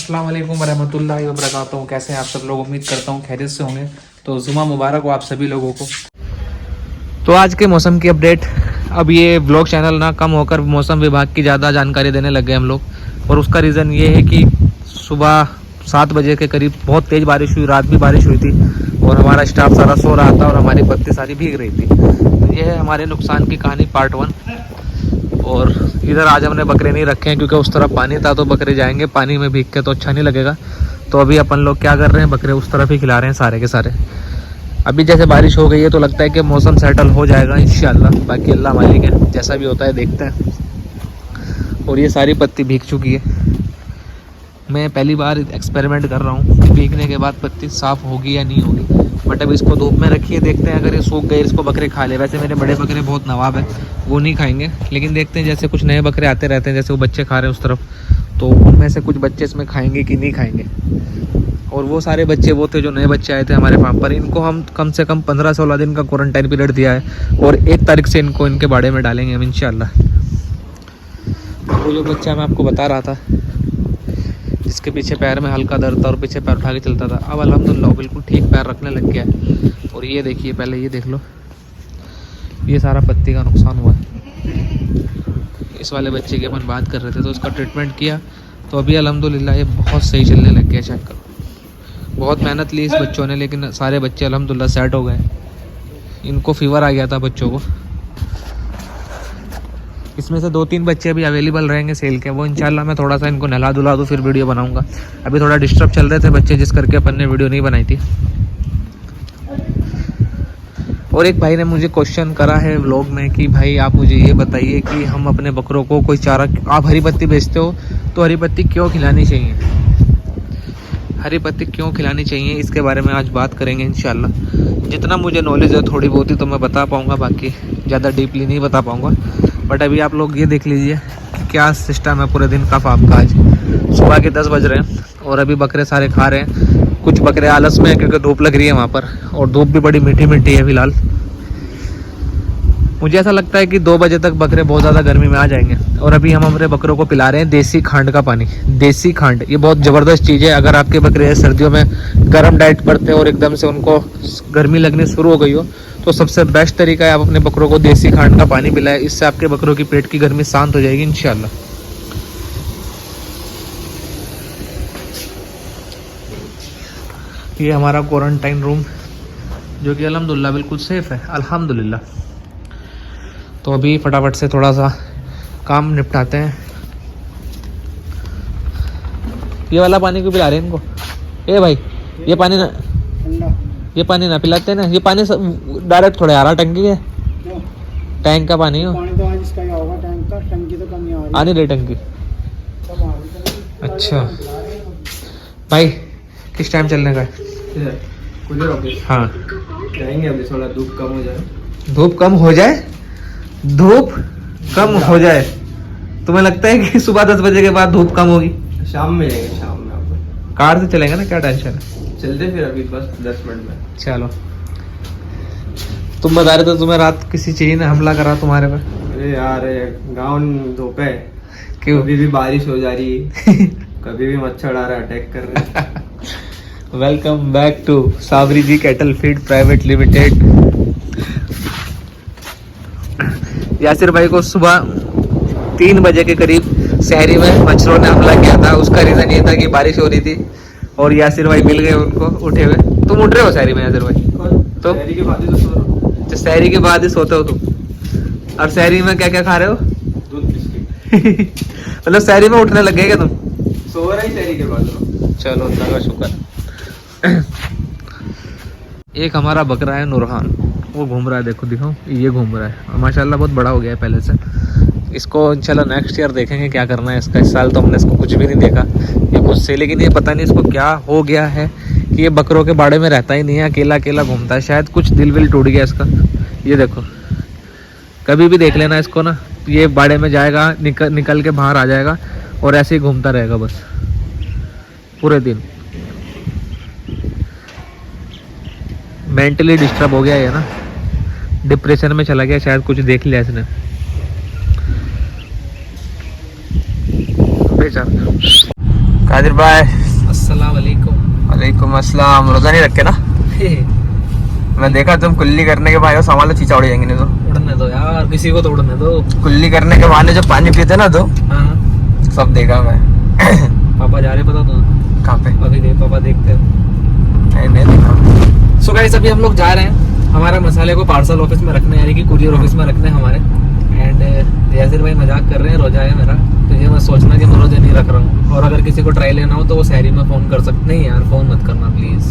अस्सलाम वालेकुम वरहमतुल्लाहि वबरकातुहू। कैसे हैं आप सब लोग? उम्मीद करता हूँ खैरियत से होंगे। तो जुमा मुबारक हो आप सभी लोगों को। तो आज के मौसम की अपडेट। अब ये ब्लॉग चैनल ना कम होकर मौसम विभाग की ज़्यादा जानकारी देने लग गए हम लोग, और उसका रीज़न ये है कि सुबह 7 बजे के करीब बहुत तेज़ बारिश हुई, रात भी बारिश हुई थी और हमारा स्टाफ सारा सो रहा था और हमारी बत्ती सारी भीग रही थी। तो ये है हमारे नुकसान की कहानी पार्ट 1। और इधर आज हमने बकरे नहीं रखे हैं क्योंकि उस तरफ पानी था, तो बकरे जाएंगे पानी में भीग के तो अच्छा नहीं लगेगा। तो अभी अपन लोग क्या कर रहे हैं, बकरे उस तरफ ही खिला रहे हैं सारे के सारे। अभी जैसे बारिश हो गई है तो लगता है कि मौसम सेटल हो जाएगा इंशाल्लाह। बाकी अल्लाह मालिक है, जैसा भी होता है देखते हैं। और ये सारी पत्ती भीग चुकी है। मैं पहली बार एक्सपेरिमेंट कर रहा हूँ कि भीगने के बाद पत्ती साफ़ होगी या नहीं होगी। बट अब इसको धूप में रखिए, देखते हैं। अगर ये सूख गए इसको बकरे खा ले। वैसे मेरे बड़े बकरे बहुत नवाब है, वो नहीं खाएंगे, लेकिन देखते हैं। जैसे कुछ नए बकरे आते रहते हैं, जैसे वो बच्चे खा रहे हैं उस तरफ, तो उनमें से कुछ बच्चे इसमें खाएंगे कि नहीं खाएंगे। और वो सारे बच्चे वो थे जो नए बच्चे आए थे हमारे फार्म पर, इनको हम कम से कम 15-16 दिन का क्वारंटाइन पीरियड दिया है और 1 तारीख से इनको इनके बाड़े में डालेंगे हम इंशाल्लाह। वो जो बच्चा मैं आपको बता रहा था जिसके पीछे पैर में हल्का दर्द था और पीछे पैर उठा के चलता था, अब अल्हम्दुलिल्लाह बिल्कुल ठीक पैर रखने लग गया है। और ये देखिए, पहले ये देख लो, ये सारा पत्ती का नुकसान हुआ है। इस वाले बच्चे की अपन बात कर रहे थे, तो उसका ट्रीटमेंट किया तो अभी अल्हम्दुलिल्लाह ये बहुत सही चलने लग गया। चेक करो, बहुत मेहनत ली इस बच्चों ने, लेकिन सारे बच्चे अल्हम्दुलिल्लाह सेट हो गए। इनको फीवर आ गया था बच्चों को। इसमें से 2-3 बच्चे अभी अवेलेबल रहेंगे सेल के, वो इंशाल्लाह मैं थोड़ा सा इनको नहला धुला दूँ फिर वीडियो बनाऊंगा। अभी थोड़ा डिस्टर्ब चल रहे थे बच्चे, जिस करके अपन ने वीडियो नहीं बनाई थी। और एक भाई ने मुझे क्वेश्चन करा है व्लॉग में कि भाई आप मुझे ये बताइए कि हम अपने बकरों को कोई चारा, आप हरी पत्ती बेचते हो तो हरी पत्ती क्यों खिलानी चाहिए, हरी पत्ती क्यों खिलानी चाहिए, इसके बारे में आज बात करेंगे इंशाल्लाह। जितना मुझे नॉलेज है थोड़ी बहुत ही तो मैं बता पाऊँगा, बाकी ज़्यादा डीपली नहीं बता पाऊँगा। बट अभी आप लोग ये देख लीजिए क्या सिस्टम है पूरे दिन का फार्म का। आज सुबह के 10 बज रहे हैं और अभी बकरे सारे खा रहे हैं। कुछ बकरे आलस में है क्योंकि धूप लग रही है वहाँ पर, और धूप भी बड़ी मीठी मीठी है फिलहाल। मुझे ऐसा लगता है कि 2 बजे तक बकरे बहुत ज़्यादा गर्मी में आ जाएंगे। और अभी हम हमारे बकरों को पिला रहे हैं देसी खांड का पानी। देसी खांड ये बहुत ज़बरदस्त चीज़ है। अगर आपके बकरे सर्दियों में गर्म डाइट करते हैं और एकदम से उनको गर्मी लगनी शुरू हो गई हो, तो सबसे बेस्ट तरीका है आप अपने बकरों को देसी खांड का पानी पिलाएं। इससे आपके बकरों की पेट की गर्मी शांत हो जाएगी इंशाल्लाह। ये हमारा क्वारंटाइन रूम जो कि अल्हम्दुलिल्लाह बिल्कुल सेफ़ है, अल्हम्दुलिल्लाह। तो अभी फटाफट से थोड़ा सा काम निपटाते हैं। ये वाला पानी क्यों पिला रहे हैं इनको? ए भाई, ये पानी ना पिलाते हैं ना। ये पानी डायरेक्ट थोड़ा आ रहा टंकी है, टैंक का पानी हो। पानी तो आज इसका ही होगा, टैंक का, टंकी तो कम ही आ नहीं रही टंकी। अच्छा भाई, किस टाइम चलने का है? हाँ जाएंगे अभी, थोड़ा धूप कम हो जाए। धूप कम हो जाए? धूप कम हो जाए? तुम्हें लगता है कि सुबह 10 बजे के बाद धूप कम होगी? शाम में जाएंगे, शाम में आपको कार से चलेंगे ना, क्या टेंशन है। चलते फिर अभी बस 10 मिनट में। चलो, तुम बता रहे थे तुम्हें रात किसी चीज ने हमला करा तुम्हारे पर। अरे यार, गाँव धूप है, क्यों? कभी भी बारिश हो जा रही है, कभी भी मच्छर आ रहा है, अटैक कर रहे हैं। Welcome back to Sabri ji cattle feed private limited. Yasir भाई को सुबह 3 बजे के करीब शहरी में मच्छरों ने हमला किया था। उसका रीजन ये था कि बारिश हो रही थी और यासिर भाई मिल गए उनको उठे हुए। तुम उठ रहे हो शहरी में यासिर भाई? तो शहरी के बाद ही तो सो रहा हूँ। तो शहरी के बाद ही सोते हो तुम? और शहरी में क्या क्या खा रहे हो? दूध बिस्किट। मतलब शहरी में उठने लग गए क्या तुम? सो रहा ही शहरी के बाद। चलो अल्लाह का शुक्र। एक हमारा बकरा है नूरहान, वो घूम रहा है, देखो दिखाओ, ये घूम रहा है माशाल्लाह, बहुत बड़ा हो गया है पहले से। इसको इंशाल्लाह नेक्स्ट ईयर देखेंगे क्या करना है इसका। इस साल तो हमने इसको कुछ भी नहीं देखा ये कुछ से, लेकिन ये पता नहीं इसको क्या हो गया है कि ये बकरों के बाड़े में रहता ही नहीं है, अकेला अकेला घूमता है। शायद कुछ दिल विल टूट गया इसका। ये देखो, कभी भी देख लेना इसको ना, ये बाड़े में जाएगा, निकल के बाहर आ जाएगा और ऐसे ही घूमता रहेगा बस पूरे दिन। मेंटली डिस्टर्ब हो गया है ना, डिप्रेशन में चला गया शायद, कुछ देख लिया इसने। कादिर भाई अस्सलाम वालेकुम। वालेकुम अस्सलाम। रोजा नहीं रखे ना? मैं देखा तुम कुल्ली करने के बाद सामान चीचा उड़ जाएंगे। नहीं तो उड़ने दो यार, किसी को तो उड़ने दो। कुल्ली करने के बाद जो पानी पीते ना तो हाँ सब देखा मैं। पापा जा रहे पता तो कहाँ पे? अभी नहीं, पापा देखते हैं। नहीं देखा। सो गाइस अभी हम लोग जा रहे हैं हमारा मसाले को पार्सल ऑफिस में रखने, यानी कि कुरियर ऑफिस में रखने हमारे। एंड यासिर भाई मजाक कर रहे हैं, रोजा है मेरा, तो ये मैं सोचना कि मैं रोजा नहीं रख रहा हूँ। और अगर किसी को ट्राई लेना हो तो वो शहरी में फोन कर सकते। नहीं यार फोन मत करना प्लीज,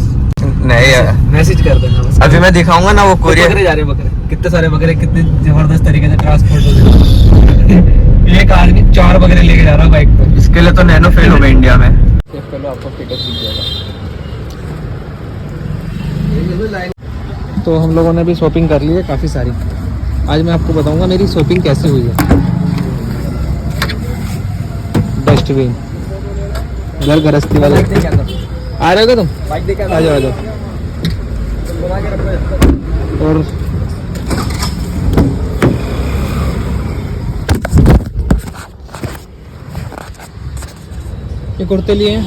नहीं यार मैसेज कर देना बस। अभी मैं दिखाऊंगा ना वो कुरियर। बकरे जा रहे हैं, बकरे कितने सारे बकरे, कितने जबरदस्त तरीके से ट्रांसपोर्ट हो रहे। एक आदमी 4 बकरे लेके जा रहा है बाइक पे। इसके लिए तो नैनो फेल हो गए इंडिया में। चलो आपको स्टेटस दिख जाएगा। तो हम लोगों ने भी शॉपिंग कर ली है काफ़ी सारी। आज मैं आपको बताऊंगा मेरी शॉपिंग कैसे हुई है। डस्टबिन, घर गृहस्थी वाले। आ रहे हो तुम? आ जाओ आ जाओ। और ये कुर्ते लिए हैं,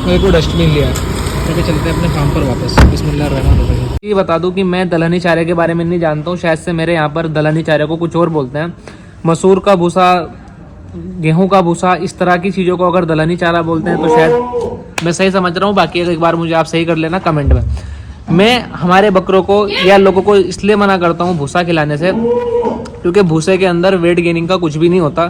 मेरे को डस्टबिन लिया है। चलते हैं अपने काम पर वापस। बिस्मिल्लाहिर्रहमानिर्रहीम। ये बता दूं कि मैं दलहनी चारे के बारे में नहीं जानता हूँ, शायद से मेरे यहाँ पर दलहनी चारे को कुछ और बोलते हैं। मसूर का भूसा, गेहूं का भूसा, इस तरह की चीज़ों को अगर दलहनी चारा बोलते हैं तो शायद मैं सही समझ रहा हूँ। बाकी एक बार मुझे आप सही कर लेना कमेंट में। मैं हमारे बकरों को या लोगों को इसलिए मना करता हूँ भूसा खिलाने से, क्योंकि भूसे के अंदर वेट गेनिंग का कुछ भी नहीं होता,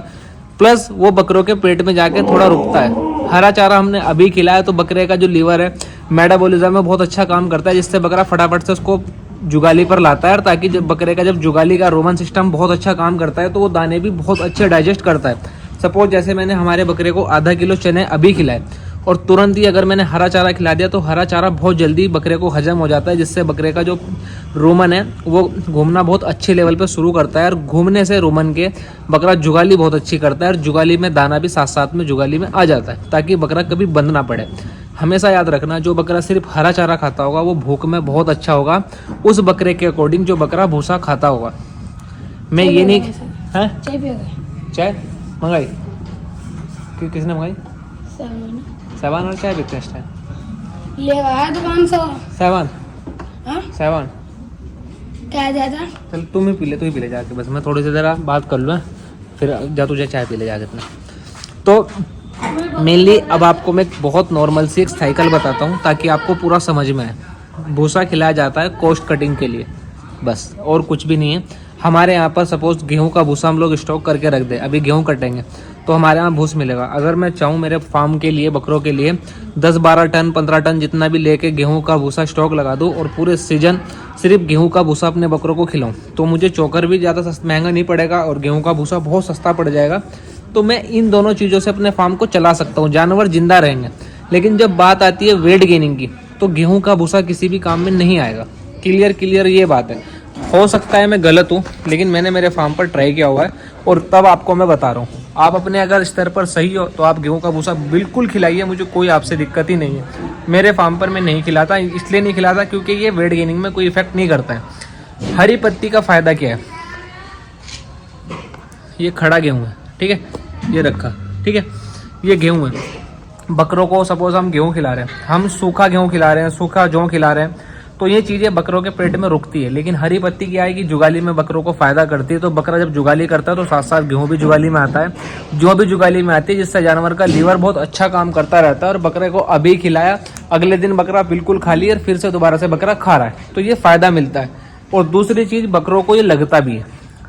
प्लस वो बकरों के पेट में जाके थोड़ा रुकता है। हरा चारा हमने अभी खिलाया तो बकरे का जो लीवर है मेटाबॉलिज्म में बहुत अच्छा काम करता है, जिससे बकरा फटाफट से उसको जुगाली पर लाता है। ताकि जब बकरे का जब जुगाली का रोमन सिस्टम बहुत अच्छा काम करता है तो वो दाने भी बहुत अच्छे डाइजेस्ट करता है। सपोज जैसे मैंने हमारे बकरे को आधा किलो चने अभी खिलाए और तुरंत ही अगर मैंने हरा चारा खिला दिया तो हरा चारा बहुत जल्दी बकरे को हजम हो जाता है, जिससे बकरे का जो रोमन है वो घूमना बहुत अच्छे लेवल पे शुरू करता है। और घूमने से रोमन के बकरा जुगाली बहुत अच्छी करता है, और जुगाली में दाना भी साथ साथ में जुगाली में आ जाता है, ताकि बकरा कभी बंद ना पड़े। हमेशा याद रखना, जो बकरा सिर्फ हरा चारा खाता होगा वो भूख में बहुत अच्छा होगा, उस बकरे के अकॉर्डिंग जो बकरा भूसा खाता होगा। मैं ये नहीं है चाय मंगाई, किसने मंगाई? सामान और चाय पीते हैं ले आया दुकान से। सामान हाँ? सामान क्या जाता? चल तुम ही पी ले जाके, बस मैं थोड़ी सी ज़रा बात कर लूँ, फिर जा तुझे चाय पी ले जाके अपने। तो मेनली अब आपको मैं बहुत नॉर्मल सी एक साइकिल बताता हूँ ताकि आपको पूरा समझ में आए। भूसा खिलाया जाता है कॉस्ट कटिंग के लिए, बस और कुछ भी नहीं है। हमारे यहाँ पर सपोज गेहूं का भूसा हम लोग स्टॉक करके रख दे, अभी गेहूं कटेंगे तो हमारे यहाँ भूस मिलेगा। अगर मैं चाहूँ मेरे फार्म के लिए बकरों के लिए 10-12 टन 15 टन जितना भी लेके गेहूं का भूसा स्टॉक लगा दूँ और पूरे सीजन सिर्फ गेहूं का भूसा अपने बकरों को खिलाऊँ, तो मुझे चोकर भी ज़्यादा महंगा नहीं पड़ेगा और गेहूं का भूसा बहुत सस्ता पड़ जाएगा। तो मैं इन दोनों चीज़ों से अपने फार्म को चला सकता हूँ, जानवर जिंदा रहेंगे। लेकिन जब बात आती है वेट गेनिंग की तो गेहूं का भूसा किसी भी काम में नहीं आएगा। क्लियर ये बात है। हो सकता है मैं गलत हूँ, लेकिन मैंने मेरे फार्म पर ट्राई किया हुआ है और तब आपको मैं बता रहा हूँ। आप अपने अगर स्तर पर सही हो तो आप गेहूं का भूसा बिल्कुल खिलाइए, मुझे कोई आपसे दिक्कत ही नहीं है। मेरे फार्म पर मैं नहीं खिलाता, इसलिए नहीं खिलाता क्योंकि ये वेट गेनिंग में कोई इफेक्ट नहीं करता है। हरी पत्ती का फ़ायदा क्या है? ये खड़ा गेहूँ है, ठीक है, ये रखा, ठीक है, ये गेहूँ है। बकरों को सपोज हम गेहूँ खिला रहे हैं, हम सूखा गेहूँ खिला रहे हैं, सूखा जौ खिला रहे हैं, तो ये चीज़ें बकरों के पेट में रुकती है। लेकिन हरी पत्ती क्या है कि जुगाली में बकरों को फ़ायदा करती है। तो बकरा जब जुगाली करता है तो साथ साथ गेहूँ भी जुगाली में आता है, जो भी जुगाली में आती है, जिससे जानवर का लीवर बहुत अच्छा काम करता रहता है। और बकरे को अभी खिलाया, अगले दिन बकरा बिल्कुल खाली और फिर से दोबारा से बकरा खा रहा है, तो ये फ़ायदा मिलता है। और दूसरी चीज़ बकरों को ये लगता भी है,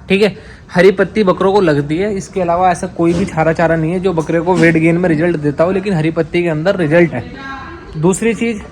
ठीक है, हरी पत्ती बकरों को लगती है। इसके अलावा ऐसा कोई भी हरा चारा नहीं है जो बकरे को वेट गेन में रिजल्ट देता हो, लेकिन हरी पत्ती के अंदर रिजल्ट है। दूसरी चीज़,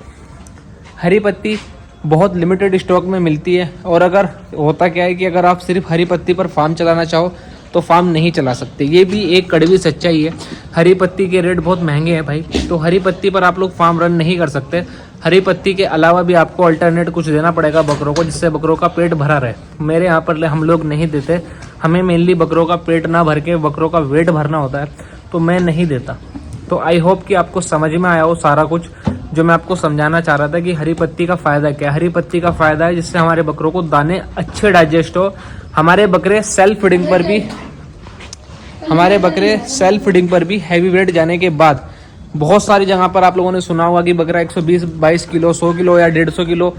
हरी पत्ती बहुत लिमिटेड स्टॉक में मिलती है। और अगर होता क्या है कि अगर आप सिर्फ हरी पत्ती पर फार्म चलाना चाहो तो फार्म नहीं चला सकते, ये भी एक कड़वी सच्चाई है। हरी पत्ती के रेट बहुत महंगे हैं भाई, तो हरी पत्ती पर आप लोग फार्म रन नहीं कर सकते। हरी पत्ती के अलावा भी आपको अल्टरनेट कुछ देना पड़ेगा बकरों को, जिससे बकरों का पेट भरा रहे। मेरे यहाँ पर हम लोग नहीं देते, हमें मेनली बकरों का पेट ना भर के बकरों का वेट भरना होता है, तो मैं नहीं देता। तो आई होप कि आपको समझ में आया हो सारा कुछ जो मैं आपको समझाना चाह रहा था कि हरी पत्ती का फ़ायदा क्या है। हरी पत्ती का फ़ायदा है जिससे हमारे बकरों को दाने अच्छे डाइजेस्ट हो। हमारे बकरे सेल्फ फीडिंग पर भी हैवी वेट जाने के बाद बहुत सारी जगह पर आप लोगों ने सुना होगा कि बकरा 120-22 किलो, 100 किलो या 150 किलो,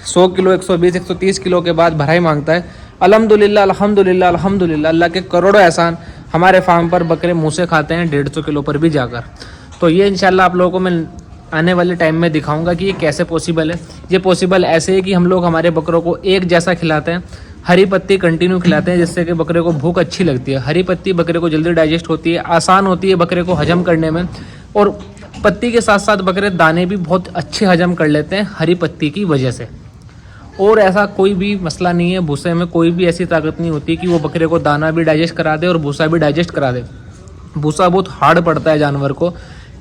100 किलो, 120-130 किलो के बाद भराई मांगता है। अल्हम्दुलिल्लाह अल्हम्दुलिल्लाह अल्हम्दुलिल्लाह, अल्लाह के करोड़ों एहसान, हमारे फार्म पर बकरे मुँह से खाते हैं 150 किलो पर भी जाकर। तो ये इंशाल्लाह आप लोगों को मैं आने वाले टाइम में दिखाऊंगा कि ये कैसे पॉसिबल है। ये पॉसिबल ऐसे है कि हम लोग हमारे बकरों को एक जैसा खिलाते हैं, हरी पत्ती कंटिन्यू खिलाते हैं, जिससे कि बकरे को भूख अच्छी लगती है। हरी पत्ती बकरे को जल्दी डाइजेस्ट होती है, आसान होती है बकरे को हजम करने में, और पत्ती के साथ साथ बकरे दाने भी बहुत अच्छे हजम कर लेते हैं हरी पत्ती की वजह से। और ऐसा कोई भी मसला नहीं है, भूसे में कोई भी ऐसी ताकत नहीं होती कि वो बकरे को दाना भी डाइजेस्ट करा दे और भूसा भी डाइजेस्ट करा दे। भूसा बहुत हार्ड पड़ता है जानवर को,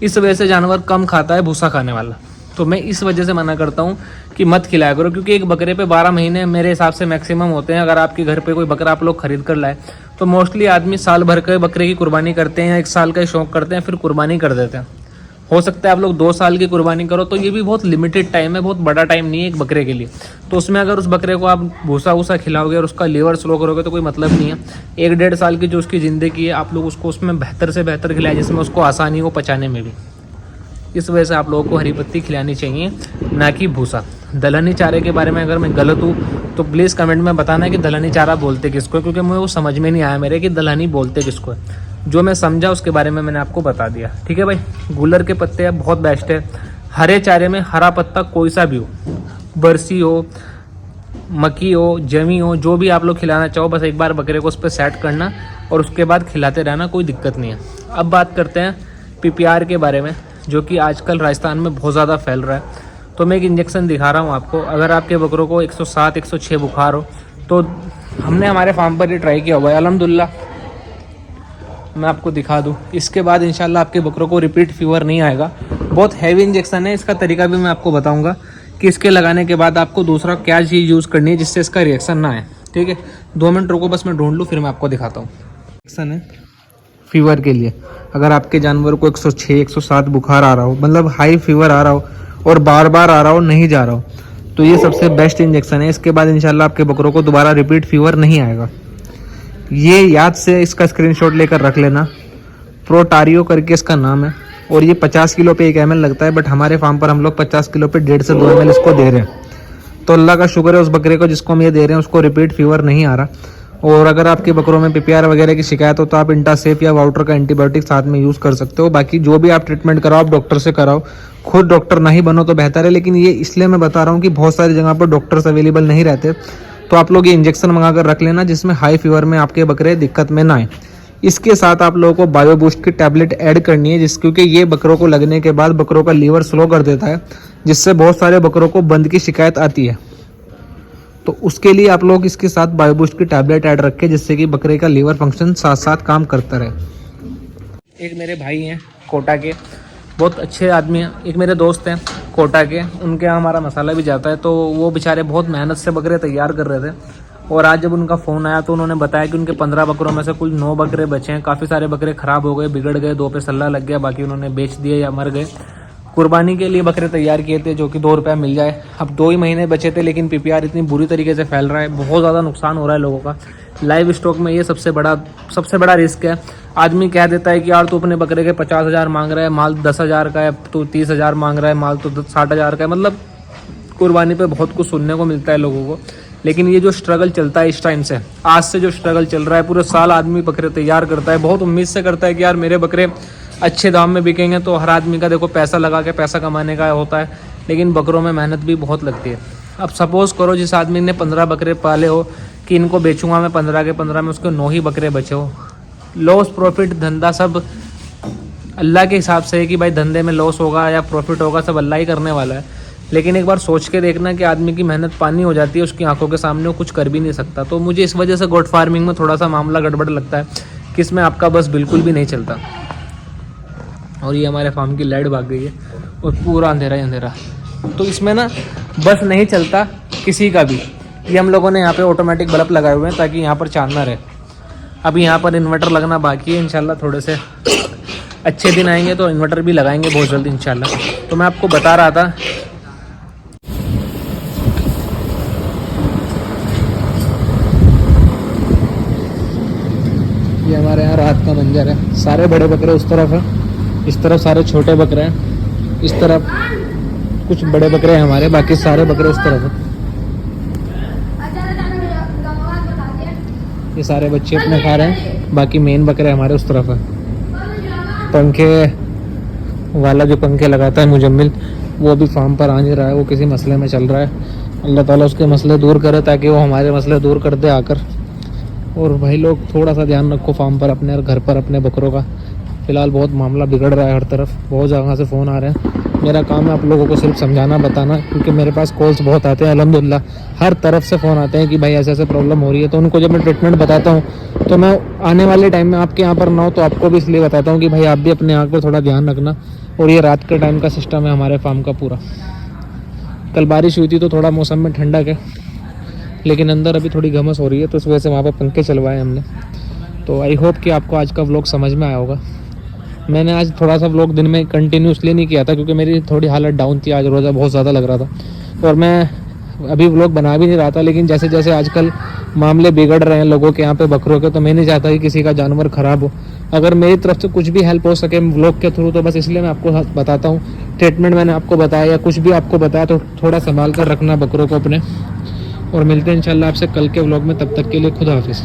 इस वजह से जानवर कम खाता है भूसा खाने वाला। तो मैं इस वजह से मना करता हूँ कि मत खिलाया करो, क्योंकि एक बकरे पे 12 महीने मेरे हिसाब से मैक्सिमम होते हैं। अगर आपके घर पे कोई बकरा आप लोग खरीद कर लाए तो मोस्टली आदमी साल भर के बकरे की कुर्बानी करते हैं या 1 साल का ही शौक करते हैं, फिर कुर्बानी कर देते हैं। हो सकता है आप लोग 2 साल की कुर्बानी करो, तो ये भी बहुत लिमिटेड टाइम है, बहुत बड़ा टाइम नहीं है एक बकरे के लिए। तो उसमें अगर उस बकरे को आप भूसा वूसा खिलाओगे और उसका लीवर स्लो करोगे तो कोई मतलब नहीं है। 1-1.5 साल की जो उसकी ज़िंदगी है, आप लोग उसको उसमें बेहतर से बेहतर खिलाएं, जिसमें उसको आसानी हो पचाने में भी। इस वजह से आप लोगों को हरी पत्ती खिलानी चाहिए, ना कि भूसा। दलहनी चारे के बारे में अगर मैं गलत हूँ तो प्लीज़ कमेंट में बताना है कि दलहनी चारा बोलते किसको है, क्योंकि मुझे वो समझ में नहीं आया मेरे कि दलहनी बोलते किसको है। जो मैं समझा उसके बारे में मैंने आपको बता दिया, ठीक है भाई। गूलर के पत्ते बहुत बेस्ट है। हरे चारे में हरा पत्ता कोई सा भी हो, बरसी हो, मक्की हो, जमी हो, जो भी आप लोग खिलाना चाहो, बस एक बार बकरे को उस पर सेट करना और उसके बाद खिलाते रहना, कोई दिक्कत नहीं है। अब बात करते हैं PPR के बारे में, जो कि आजकल राजस्थान में बहुत ज़्यादा फैल रहा है। तो मैं एक इंजेक्शन दिखा रहा हूँ आपको। अगर आपके बकरों को 107-106 बुखार हो तो हमने हमारे फार्म पर ही ट्राई किया हुआ है, अल्हम्दुलिल्लाह। मैं आपको दिखा दूँ, इसके बाद इंशाल्लाह आपके बकरों को रिपीट फीवर नहीं आएगा। बहुत हैवी इंजेक्शन है, इसका तरीका भी मैं आपको बताऊँगा कि इसके लगाने के बाद आपको दूसरा क्या चीज़ यूज़ करनी है जिससे इसका रिएक्शन ना आए, ठीक है। 2 मिनट रुको, बस मैं ढूंढ लूँ, फिर मैं आपको दिखाता हूँ। इंजेक्शन है फीवर के लिए। अगर आपके जानवर को 106-107 बुखार आ रहा हो, मतलब हाई फीवर आ रहा हो और बार बार आ रहा हो, नहीं जा रहा हो, तो ये सबसे बेस्ट इंजेक्शन है। इसके बाद इंशाल्लाह आपके बकरों को दोबारा रिपीट फीवर नहीं आएगा। ये याद से इसका स्क्रीनशॉट लेकर रख लेना। प्रोटारियो करके इसका नाम है, और ये 50 किलो पे 1 ml लगता है, बट हमारे फार्म पर हम लोग 50 किलो पे 1.5 से 2 ml इसको दे रहे हैं। तो अल्लाह का शुक्र है उस बकरे को जिसको हम ये दे रहे हैं उसको रिपीट फीवर नहीं आ रहा। और अगर आपके बकरों में PPR वगैरह की शिकायत हो तो आप इंटासेफ या वाउटर का एंटीबायोटिक साथ में यूज़ कर सकते हो। बाकी जो भी आप ट्रीटमेंट कराओ आप डॉक्टर से कराओ, खुद डॉक्टर नहीं बनो तो बेहतर है। लेकिन ये इसलिए मैं बता रहा हूँ कि बहुत सारी जगह पर डॉक्टर्स अवेलेबल नहीं रहते, तो आप लोग ये इंजेक्शन मंगा कर रख लेना, जिसमें हाई फीवर में आपके बकरे दिक्कत में ना आए। इसके साथ आप लोगों को बायो बूस्ट की टैबलेट ऐड करनी है, क्योंकि ये बकरों को लगने के बाद बकरों का लीवर स्लो कर देता है, जिससे बहुत सारे बकरों को बंद की शिकायत आती है। तो उसके लिए आप लोग इसके साथ बायो बूस्ट की टैबलेट ऐड रखें, जिससे कि बकरे का लीवर फंक्शन साथ साथ काम करता रहे। एक मेरे भाई हैं कोटा के, बहुत अच्छे आदमी हैं। एक मेरे दोस्त हैं कोटा के, उनके यहाँ हमारा मसाला भी जाता है। तो वो बेचारे बहुत मेहनत से बकरे तैयार कर रहे थे, और आज जब उनका फ़ोन आया तो उन्होंने बताया कि उनके 15 बकरों में से कुल 9 बकरे बचे हैं। काफ़ी सारे बकरे ख़राब हो गए, बिगड़ गए, 2 पे सल्ला लग गया, बाकी उन्होंने बेच दिए या मर गए। कुर्बानी के लिए बकरे तैयार किए थे जो कि 2 रुपये मिल जाए। अब 2 ही महीने बचे थे, लेकिन PPR इतनी बुरी तरीके से फैल रहा है, बहुत ज़्यादा नुकसान हो रहा है लोगों का। लाइव स्टॉक में ये सबसे बड़ा रिस्क है। आदमी कह देता है कि यार तू अपने बकरे के 50,000 मांग रहा है, माल 10,000 का है, तो 30,000 मांग रहा है, माल तो 60,000 का है। मतलब कुर्बानी पे बहुत कुछ सुनने को मिलता है लोगों को। लेकिन ये जो स्ट्रगल चलता है इस टाइम से, आज से जो स्ट्रगल चल रहा है, पूरे साल आदमी बकरे तैयार करता है, बहुत उम्मीद से करता है कि यार मेरे बकरे अच्छे दाम में बिकेंगे। तो हर आदमी का देखो पैसा लगा के पैसा कमाने का होता है, लेकिन बकरों में मेहनत भी बहुत लगती है। अब सपोज़ करो जिस आदमी ने 15 बकरे पाले हो कि इनको बेचूंगा मैं 15 के 15 में, उसके 9 ही बकरे बचे हो। लॉस प्रॉफिट धंधा सब अल्लाह के हिसाब से है कि भाई धंधे में लॉस होगा या प्रॉफिट होगा, सब अल्लाह ही करने वाला है। लेकिन एक बार सोच के देखना कि आदमी की मेहनत पानी हो जाती है उसकी आंखों के सामने, वो कुछ कर भी नहीं सकता। तो मुझे इस वजह से गोट फार्मिंग में थोड़ा सा मामला गड़बड़ लगता है कि इसमें आपका बस बिल्कुल भी नहीं चलता। और ये हमारे फार्म की लाइट भाग गई है और पूरा अंधेरा ही अंधेरा। तो इसमें ना बस नहीं चलता किसी का भी। ये हम लोगों ने यहाँ पे ऑटोमेटिक बल्ब लगाए हुए हैं ताकि यहाँ पर चांद ना रहे। अभी यहाँ पर इन्वर्टर लगना बाकी है, इंशाल्लाह थोड़े से अच्छे दिन आएंगे तो इन्वर्टर भी लगाएंगे बहुत जल्दी इंशाल्लाह। तो मैं आपको बता रहा था ये हमारे यहाँ रात का मंजर है। सारे बड़े बकरे उस तरफ है इस तरफ सारे छोटे बकरे हैं, इस तरफ कुछ बड़े बकरे हैं हमारे, बाकी सारे बकरे उस तरफ हैं। ये सारे बच्चे अपने खा रहे हैं, बाकी मेन बकरे हमारे उस तरफ है। पंखे वाला जो पंखे लगाता है मुजम्मिल, वो अभी फार्म पर आ नहीं रहा है, वो किसी मसले में चल रहा है। अल्लाह ताला उसके मसले दूर करे ताकि वो हमारे मसले दूर कर दे आकर। और भाई लोग थोड़ा सा ध्यान रखो फार्म पर अपने और घर पर अपने बकरों का। फ़िलहाल बहुत मामला बिगड़ रहा है हर तरफ, बहुत जगह से फ़ोन आ रहे हैं। मेरा काम है आप लोगों को सिर्फ समझाना बताना, क्योंकि मेरे पास कॉल्स बहुत आते हैं अल्हम्दुलिल्लाह, हर तरफ से फ़ोन आते हैं कि भाई ऐसे ऐसे प्रॉब्लम हो रही है। तो उनको जब मैं ट्रीटमेंट बताता हूँ तो मैं आने वाले टाइम में आपके यहाँ पर ना हो तो आपको भी इसलिए बताता हूँ कि भाई आप भी अपने आँख पर थोड़ा ध्यान रखना। और ये रात के टाइम का सिस्टम है हमारे फार्म का पूरा। कल बारिश हुई थी तो थोड़ा मौसम में ठंडक है, लेकिन अंदर अभी थोड़ी घमस हो रही है, तो इस वजह से वहाँ पर पंखे चलवाए हमने। तो आई होप कि आपको आज का व्लॉग समझ में आया होगा। मैंने आज थोड़ा सा व्लॉग दिन में कंटिन्यू इसलिए नहीं किया था क्योंकि मेरी थोड़ी हालत डाउन थी, आज रोज़ा बहुत ज़्यादा लग रहा था और मैं अभी व्लॉग बना भी नहीं रहा था। लेकिन जैसे जैसे आजकल मामले बिगड़ रहे हैं लोगों के यहाँ पे बकरों के, तो मैं नहीं चाहता कि किसी का जानवर ख़राब हो। अगर मेरी तरफ से कुछ भी हेल्प हो सके व्लॉग के थ्रू तो बस इसलिए मैं आपको बताता हूँ। ट्रीटमेंट मैंने आपको बताया या कुछ भी आपको बताया तो थोड़ा संभाल कर रखना बकरों को अपने। और मिलते हैं इंशाल्लाह आपसे कल के व्लॉग में, तब तक के लिए खुदा हाफिज़।